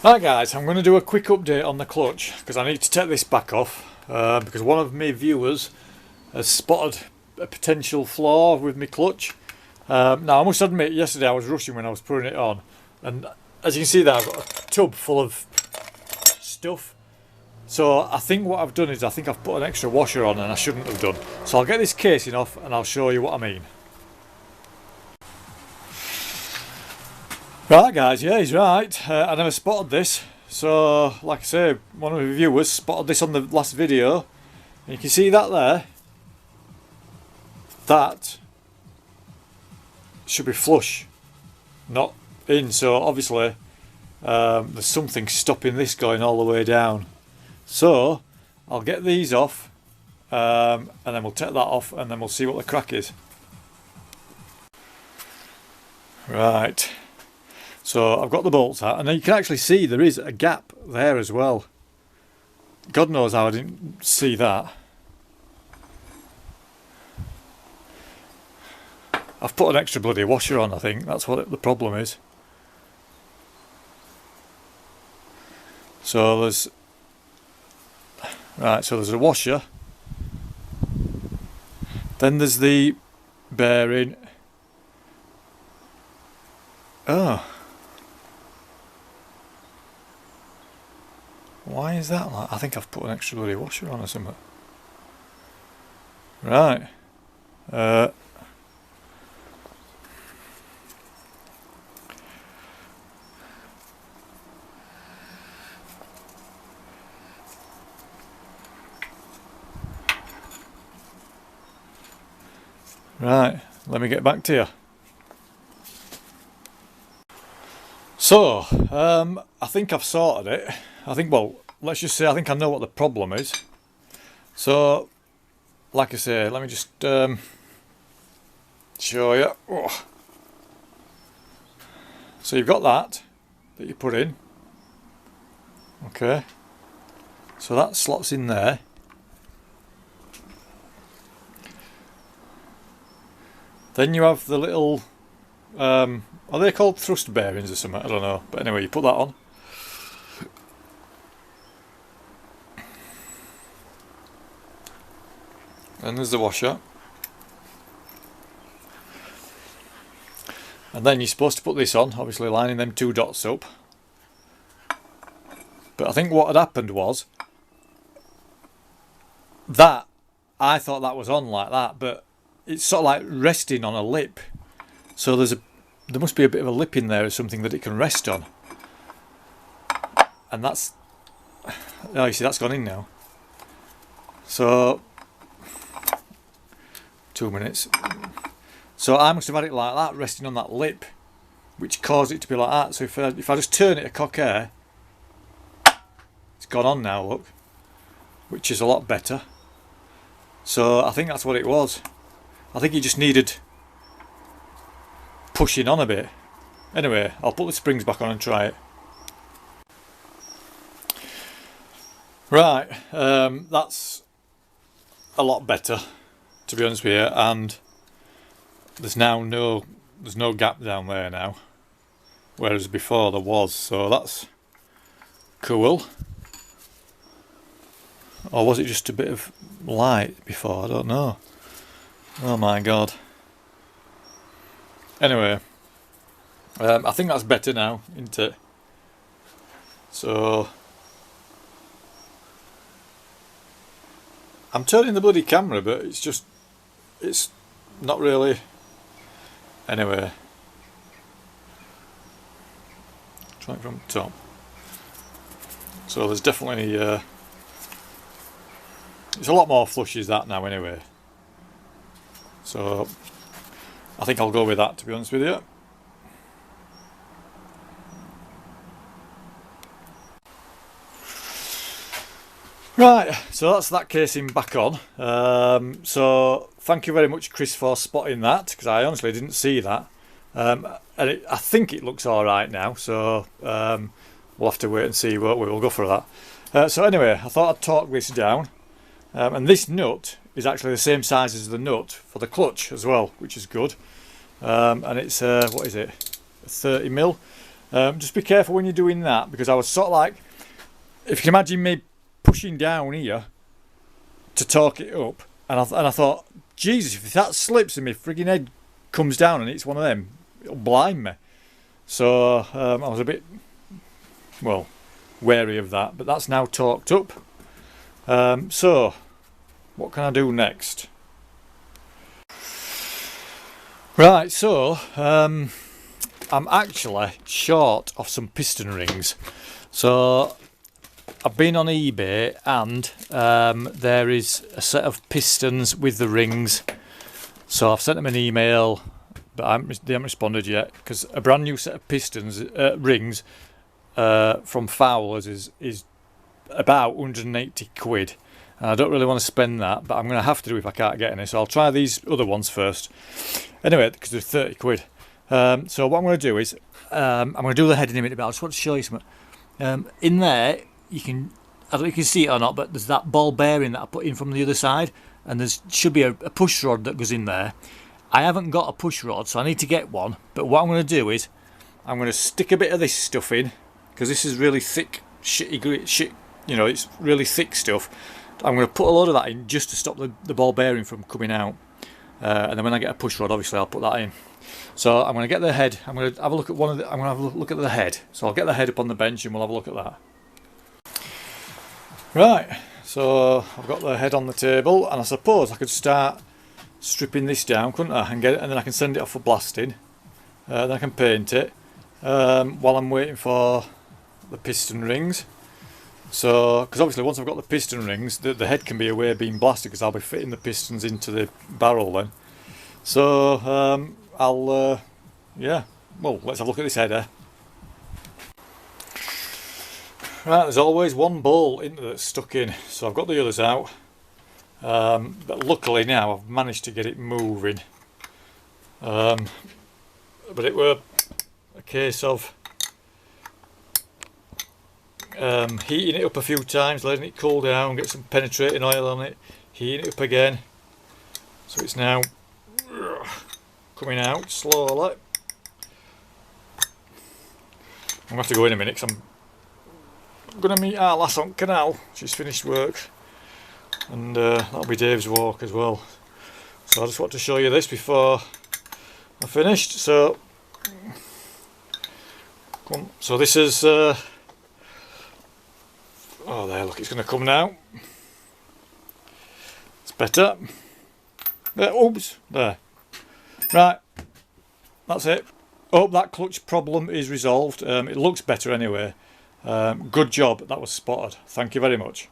Right guys, I'm going to do a quick update on the clutch because I need to take this back off because one of my viewers has spotted a potential flaw with my clutch. Now I must admit, yesterday I was rushing when I was putting it on, and as you can see there I've got a tub full of stuff. So I think what I've done is I think I've put an extra washer on and I shouldn't have done. So I'll get this casing off and I'll show you what I mean. Right guys, yeah, he's right. I never spotted this. So like I say, one of the viewers spotted this on the last video. And you can see that there. That should be flush, not in. So obviously there's something stopping this going all the way down. So I'll get these off and then we'll take that off and then we'll see what the crack is. Right. So I've got the bolts out, and then you can actually see there is a gap there as well. God knows how I didn't see that. I've put an extra bloody washer on, I think. That's what the problem is. So there's... Right, so there's a washer. Then there's the bearing. Oh. Why is that like? I think I've put an extra bloody washer on or something. Right. Right, let me get back to you. So, I think I've sorted it. Well, let's just say I think I know what the problem is. So, like I say, let me just show you. Oh. So you've got that you put in. Okay. So that slots in there. Then you have the little, are they called thrust bearings or something? I don't know. But anyway, you put that on. And there's the washer. And then you're supposed to put this on, obviously lining them two dots up. But I think what had happened was that I thought that was on like that, but it's sort of like resting on a lip. So there must be a bit of a lip in there or something that it can rest on. And that's, oh, you see that's gone in now. So 2 minutes. So I must have had it like that, resting on that lip, which caused it to be like that. So if I just turn it a cock air, it's gone on now, look, which is a lot better. So I think that's what it was. I think it just needed pushing on a bit. Anyway, I'll put the springs back on and try it. Right, that's a lot better, to be honest with you, and there's no gap down there now, whereas before there was, so that's cool. Or was it just a bit of light before? I don't know. Oh my god. Anyway, I think that's better now, isn't it? So I'm turning the bloody camera, but it's not really. Anyway, try it from the top. So there's definitely it's a lot more flush as that now anyway. So I think I'll go with that, to be honest with you. Right, so that's that casing back on. So thank you very much, Chris, for spotting that, because I honestly didn't see that. And I think it looks alright now, so we'll have to wait and see what we will go for that. So anyway, I thought I'd torque this down. And this nut is actually the same size as the nut for the clutch as well, which is good. And it's, what is it, 30mm. Just be careful when you're doing that, because I was sort of like, if you can imagine me pushing down here to torque it up, and I thought, Jesus, if that slips and my frigging head comes down and it's one of them, it'll blind me. So I was a bit, well, wary of that, but that's now torqued up. So what can I do next? Right, so I'm actually short of some piston rings. So I've been on eBay, and there is a set of pistons with the rings. So I've sent them an email, but they haven't responded yet, because a brand new set of pistons rings from Fowler's is about 180 quid. And I don't really want to spend that, but I'm going to have to do if I can't get any. So I'll try these other ones first. Anyway, because they're 30 quid. So what I'm going to do is, I'm going to do the head in a minute, but I just want to show you something. In there, you can, I don't know if you can see it or not, but there's that ball bearing that I put in from the other side, and there should be a push rod that goes in there. I haven't got a push rod, so I need to get one. But what I'm going to do is, I'm going to stick a bit of this stuff in, because this is really thick, shit, you know, it's really thick stuff. I'm going to put a load of that in just to stop the ball bearing from coming out, and then when I get a push rod, obviously I'll put that in. So I'm going to get the head. I'm going to have a look at I'm going to have a look at the head. So I'll get the head up on the bench and we'll have a look at that. Right. So I've got the head on the table, and I suppose I could start stripping this down, couldn't I? And then I can send it off for blasting. Then I can paint it while I'm waiting for the piston rings. So, because obviously once I've got the piston rings, the head can be away being blasted, because I'll be fitting the pistons into the barrel then. So yeah, well, let's have a look at this header. Right, there's always one bolt that's stuck in, so I've got the others out. But luckily now I've managed to get it moving. But it were a case of heating it up a few times, letting it cool down, get some penetrating oil on it, heating it up again. So it's now coming out slowly. I'm going to have to go in a minute, because I'm going to meet our lass on canal. She's finished work, and that'll be Dave's walk as well. So I just want to show you this before I finished. So this is oh, there, look, it's going to come now. It's better. There, oops, there. Right, that's it. Hope that clutch problem is resolved. It looks better anyway. Good job, that was spotted. Thank you very much.